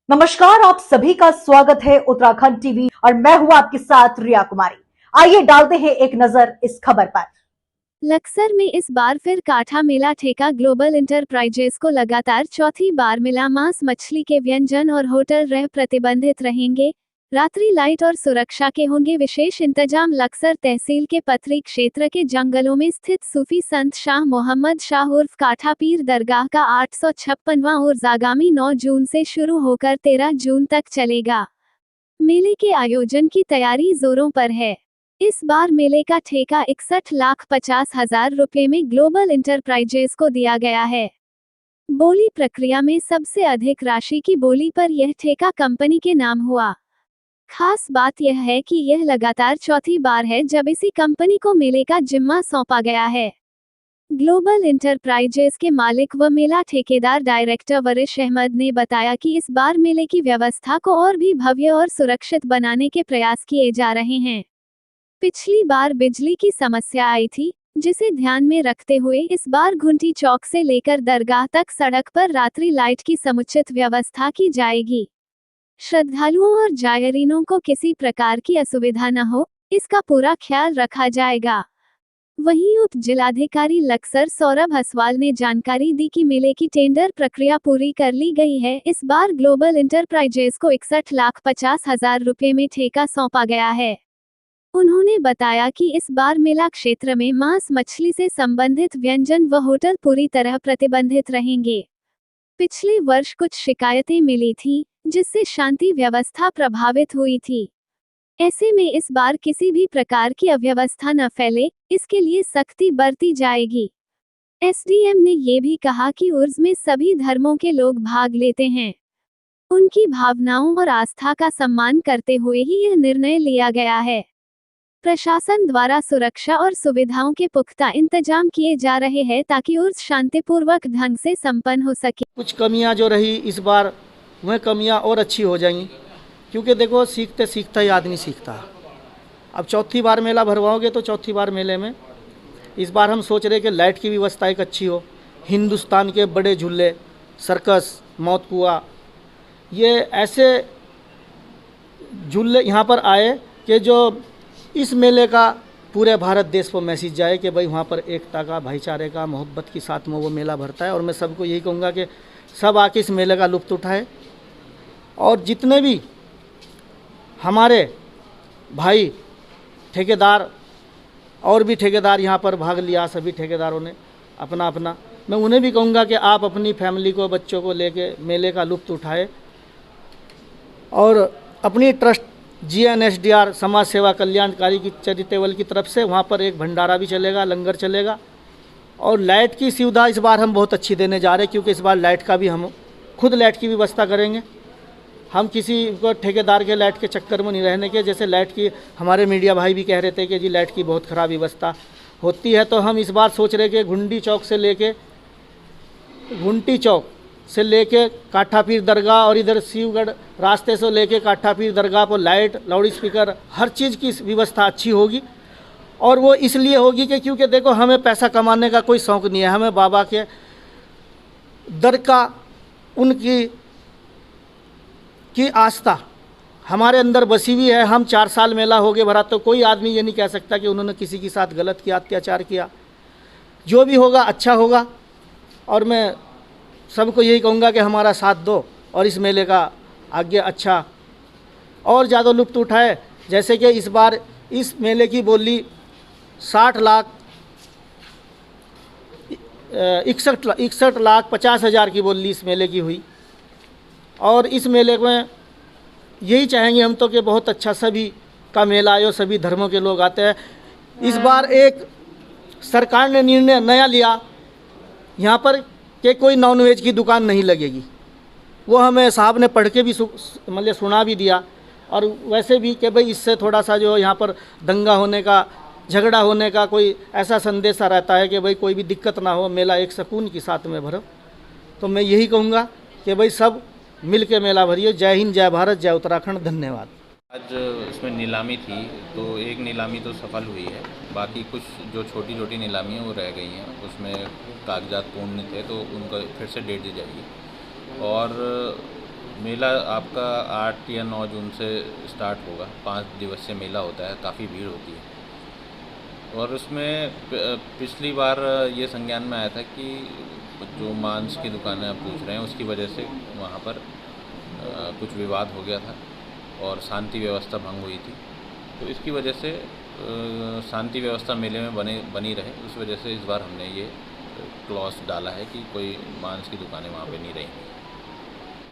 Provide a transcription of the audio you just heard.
नमस्कार, आप सभी का स्वागत है उत्तराखंड टीवी और मैं हूं आपके साथ रिया कुमारी। आइए डालते हैं एक नजर इस खबर पर। लक्सर में इस बार फिर काठा मेला ठेका ग्लोबल इंटरप्राइजेज को लगातार चौथी बार मिला। मांस मछली के व्यंजन और होटल रह प्रतिबंधित रहेंगे। रात्रि लाइट और सुरक्षा के होंगे विशेष इंतजाम। लक्सर तहसील के पथरी क्षेत्र के जंगलों में स्थित सूफी संत शाह मोहम्मद शाह उर्फ काठा पीर दरगाह का 856वां उर्स आगामी 9 जून से शुरू होकर 13 जून तक चलेगा। मेले के आयोजन की तैयारी जोरों पर है। इस बार मेले का ठेका 61,50,000 रुपये में ग्लोबल इंटरप्राइजेज को दिया गया है। बोली प्रक्रिया में सबसे अधिक राशि की बोली पर यह ठेका कंपनी के नाम हुआ। खास बात यह है कि यह लगातार चौथी बार है जब इसी कंपनी को मेले का जिम्मा सौंपा गया है। ग्लोबल इंटरप्राइजेज के मालिक व मेला ठेकेदार डायरेक्टर वरिश अहमद ने बताया कि इस बार मेले की व्यवस्था को और भी भव्य और सुरक्षित बनाने के प्रयास किए जा रहे हैं। पिछली बार बिजली की समस्या आई थी, जिसे ध्यान में रखते हुए इस बार घुंटी चौक से लेकर दरगाह तक सड़क पर रात्रि लाइट की समुचित व्यवस्था की जाएगी। श्रद्धालुओं और जायरीनों को किसी प्रकार की असुविधा न हो, इसका पूरा ख्याल रखा जाएगा। वहीं उप जिलाधिकारी लक्सर सौरभ हसवाल ने जानकारी दी कि मेले की टेंडर प्रक्रिया पूरी कर ली गई है। इस बार ग्लोबल इंटरप्राइजेज को 61,50,000 रुपये में ठेका सौंपा गया है। उन्होंने बताया कि इस बार मेला क्षेत्र में मांस मछली से संबंधित व्यंजन व होटल पूरी तरह प्रतिबंधित रहेंगे। पिछले वर्ष कुछ शिकायतें मिली थीं, जिससे शांति व्यवस्था प्रभावित हुई थी। ऐसे में इस बार किसी भी प्रकार की अव्यवस्था न फैले, इसके लिए सख्ती बरती जाएगी। एसडीएम ने ये भी कहा कि उर्स में सभी धर्मों के लोग भाग लेते हैं। उनकी भावनाओं और आस्था का सम्मान करते हुए ही यह निर्णय लिया गया है। प्रशासन द्वारा सुरक्षा और सुविधाओं के पुख्ता इंतजाम किए जा रहे हैं ताकि उर्स शांतिपूर्वक ढंग से संपन्न हो सके। कुछ कमियां जो रही इस बार वह कमियां और अच्छी हो जाएंगी, क्योंकि देखो सीखते सीखता ही आदमी सीखता है। अब चौथी बार मेला भरवाओगे तो चौथी बार मेले में इस बार हम सोच रहे कि लाइट की व्यवस्था एक अच्छी हो। हिंदुस्तान के बड़े झूले, सर्कस, मौत कुआं, ये ऐसे झूले यहाँ पर आए कि जो इस मेले का पूरे भारत देश को मैसेज जाए कि भाई वहाँ पर एकता का, भाईचारे का, मोहब्बत के साथ में वो मेला भरता है। और मैं सबको यही कहूँगा कि सब आके इस मेले का लुत्फ़ उठाए। और जितने भी हमारे भाई ठेकेदार और भी ठेकेदार यहाँ पर भाग लिया, सभी ठेकेदारों ने अपना अपना, मैं उन्हें भी कहूँगा कि आप अपनी फैमिली को, बच्चों को लेके मेले का लुत्फ़ उठाए। और अपनी ट्रस्ट GNSDR समाज सेवा कल्याणकारी की चैरिटेबल की तरफ से वहाँ पर एक भंडारा भी चलेगा, लंगर चलेगा। और लाइट की सुविधा इस बार हम बहुत अच्छी देने जा रहे हैं, क्योंकि इस बार लाइट का भी हम खुद लाइट की व्यवस्था करेंगे। हम किसी को ठेकेदार के लाइट के चक्कर में नहीं रहने के। जैसे लाइट की हमारे मीडिया भाई भी कह रहे थे कि जी लाइट की बहुत ख़राब व्यवस्था होती है, तो हम इस बार सोच रहे कि घुंटी चौक से लेके काठा पीर दरगाह और इधर शिवगढ़ रास्ते से लेके काठा पीर दरगाह पर लाइट, लाउड स्पीकर, हर चीज़ की व्यवस्था अच्छी होगी। और वो इसलिए होगी कि क्योंकि देखो हमें पैसा कमाने का कोई शौक़ नहीं है, हमें बाबा के दर का, उनकी आस्था हमारे अंदर बसी हुई है। हम 4 साल मेला हो गए भरा, तो कोई आदमी ये नहीं कह सकता कि उन्होंने किसी के साथ गलत किया, अत्याचार किया। जो भी होगा अच्छा होगा। और मैं सबको यही कहूँगा कि हमारा साथ दो और इस मेले का आगे अच्छा और ज़्यादा लुत्फ़ उठाए। जैसे कि इस बार इस मेले की बोली 61,50,000 की बोली इस मेले की हुई। और इस मेले में यही चाहेंगे हम तो कि बहुत अच्छा सभी का मेला आयो, सभी धर्मों के लोग आते हैं। इस बार एक सरकार ने निर्णय नया लिया यहाँ पर कि कोई नॉनवेज की दुकान नहीं लगेगी। वो हमें साहब ने पढ़ के भी मतलब सुना भी दिया। और वैसे भी कि भाई इससे थोड़ा सा जो यहाँ पर दंगा होने का, झगड़ा होने का कोई ऐसा संदेशा रहता है कि भाई कोई भी दिक्कत ना हो, मेला एक सुकून के साथ में भरो। तो मैं यही कहूँगा कि भाई सब मिल के मेला भरिए। जय हिंद, जय भारत, जय उत्तराखंड। धन्यवाद। आज इसमें नीलामी थी, तो एक नीलामी तो सफल हुई है, बाकी कुछ जो छोटी छोटी नीलामी हैं वो रह गई हैं। उसमें कागजात पूर्ण थे, तो उनको फिर से डेट दी जाएगी। और मेला आपका 8 या 9 जून से स्टार्ट होगा। 5 दिवसीय मेला होता है, काफ़ी भीड़ होती है। और उसमें पिछली बार ये संज्ञान में आया था कि जो मांस की दुकानें आप पूछ रहे हैं उसकी वजह से वहाँ पर कुछ विवाद हो गया था और शांति व्यवस्था भंग हुई थी। तो इसकी वजह से शांति व्यवस्था मेले में बनी रहे, उस वजह से इस बार हमने ये क्लॉज डाला है कि कोई मांस की दुकानें वहाँ पे नहीं रहेंगी।